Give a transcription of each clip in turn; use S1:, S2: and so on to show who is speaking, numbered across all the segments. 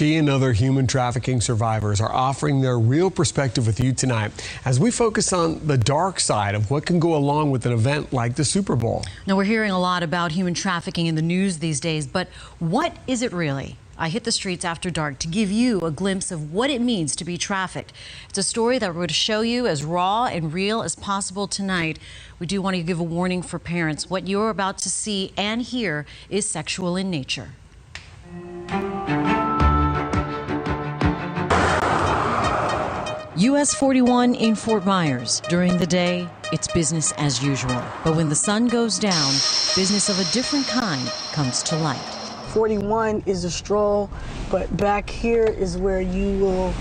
S1: She and other human trafficking survivors are offering their real perspective with you tonight as we focus on the dark side of what can go along with an event like the Super Bowl.
S2: Now, we're hearing a lot about human trafficking in the news these days, but what is it really? I hit the streets after dark to give you a glimpse of what it means to be trafficked. It's a story that we're going to show you as raw and real as possible tonight. We do want to give a warning for parents. What you're about to see and hear is sexual in nature. US 41 in Fort Myers. During the day, it's business as usual. But when the sun goes down, business of a different kind comes to light.
S3: 41 is a stroll, but back here is where you will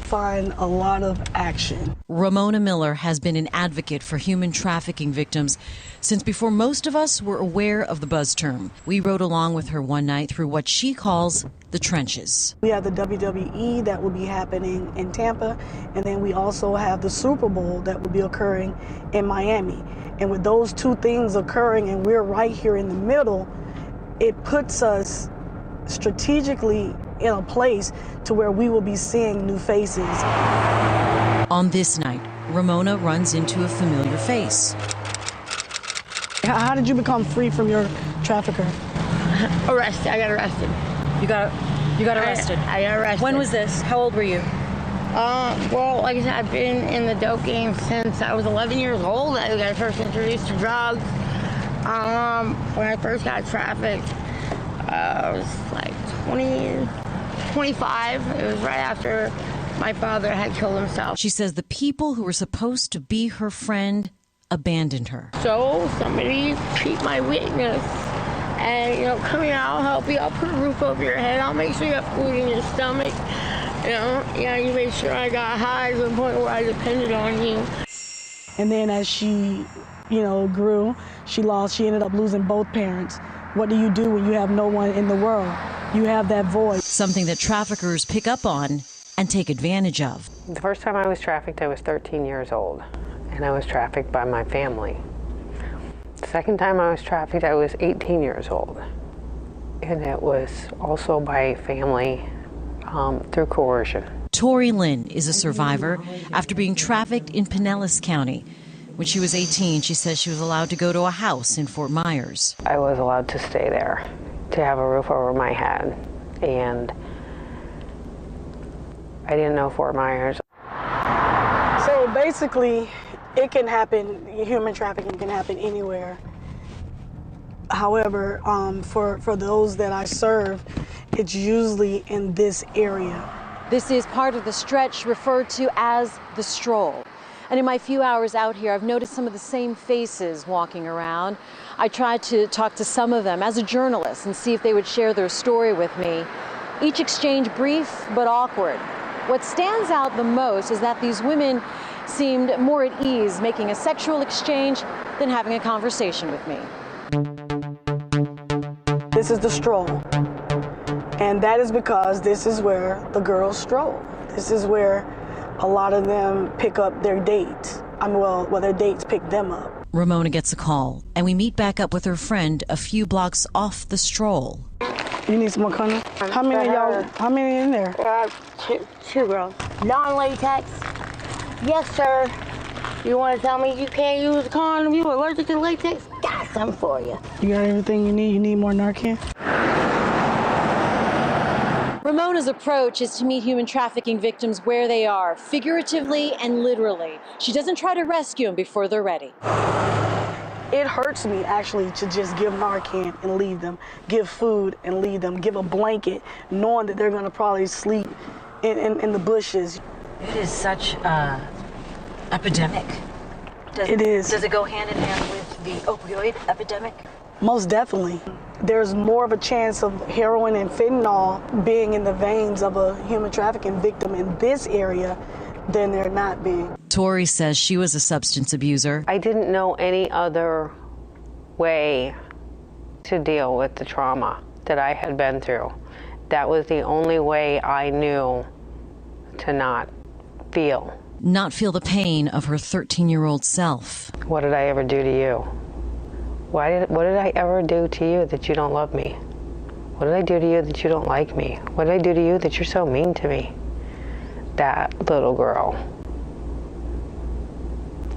S3: find a lot of action.
S2: Ramona Miller has been an advocate for human trafficking victims since before most of us were aware of the buzz term. We rode along with her one night through what she calls the trenches.
S3: We have the WWE that will be happening in Tampa, and then we also have the Super Bowl that will be occurring in Miami. And with those two things occurring and we're right here in the middle, it puts us strategically in a place to where we will be seeing new faces.
S2: On this night, Ramona runs into a familiar face.
S3: How did you become free from your trafficker?
S4: Arrested. I got arrested.
S2: You got arrested?
S4: I got arrested.
S2: When was this? How old were you?
S4: Well, like I said, I've been in the dope game since I was 11 years old. I got first introduced to drugs. When I first got trafficked, I was like 25. It was right after my father had killed himself.
S2: She says the people who were supposed to be her friend abandoned her.
S4: So somebody keep my witness and, come here, I'll help you. I'll put a roof over your head. I'll make sure you have food in your stomach. You made sure I got high to the point where I depended on you.
S3: And then as she grew, she ended up losing both parents. What do you do when you have no one in the world? You have that void.
S2: Something that traffickers pick up on and take advantage of.
S5: The first time I was trafficked, I was 13 years old, and I was trafficked by my family. The second time I was trafficked, I was 18 years old, and it was also by family through coercion.
S2: Tori Lynn is a survivor after being trafficked in Pinellas County. When she was 18, she says she was allowed to go to a house in Fort Myers.
S5: I was allowed to stay there, to have a roof over my head, and I didn't know Fort Myers.
S3: So basically, it can happen, human trafficking can happen anywhere. However, for those that I serve, it's usually in this area.
S2: This is part of the stretch referred to as the stroll. And in my few hours out here, I've noticed some of the same faces walking around. I tried to talk to some of them as a journalist and see if they would share their story with me. Each exchange brief but awkward. What stands out the most is that these women seemed more at ease making a sexual exchange than having a conversation with me.
S3: This is the stroll. And that is because this is where the girls stroll. This is where a lot of them pick up their dates. Their dates pick them up.
S2: Ramona gets a call, and we meet back up with her friend a few blocks off the stroll.
S3: You need some more condoms? How many in there?
S4: Two girls. Non-latex. Yes, sir. You want to tell me you can't use a condom? You allergic to latex? Got some for you.
S3: You got everything you need? You need more Narcan?
S2: Ramona's approach is to meet human trafficking victims where they are, figuratively and literally. She doesn't try to rescue them before they're ready.
S3: It hurts me, actually, to just give Narcan and leave them, give food and leave them, give a blanket, knowing that they're going to probably sleep in the bushes.
S2: It is such an epidemic.
S3: It is.
S2: Does it go hand in hand with the opioid epidemic?
S3: Most definitely. There's more of a chance of heroin and fentanyl being in the veins of a human trafficking victim in this area than there not being.
S2: Tori says she was a substance abuser.
S5: I didn't know any other way to deal with the trauma that I had been through. That was the only way I knew to not feel.
S2: Not feel the pain of her 13-year-old self.
S5: What did I ever do to you? What did I ever do to you that you don't love me? What did I do to you that you don't like me? What did I do to you that you're so mean to me? That little girl.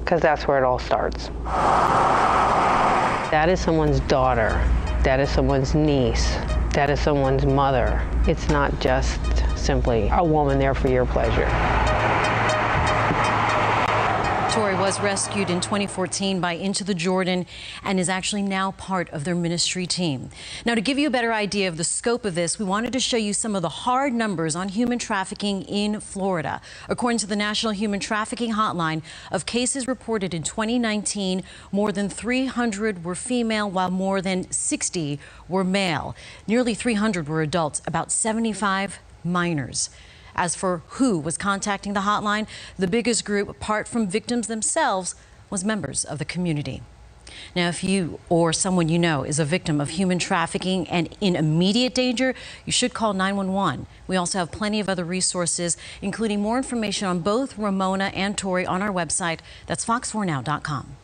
S5: Because that's where it all starts. That is someone's daughter. That is someone's niece. That is someone's mother. It's not just simply a woman there for your pleasure.
S2: Tori was rescued in 2014 by Into the Jordan and is actually now part of their ministry team. Now, to give you a better idea of the scope of this, we wanted to show you some of the hard numbers on human trafficking in Florida. According to the National Human Trafficking Hotline, of cases reported in 2019, more than 300 were female, while more than 60 were male. Nearly 300 were adults, about 75 minors. As for who was contacting the hotline, the biggest group, apart from victims themselves, was members of the community. Now, if you or someone you know is a victim of human trafficking and in immediate danger, you should call 911. We also have plenty of other resources, including more information on both Ramona and Tori on our website. That's fox4now.com.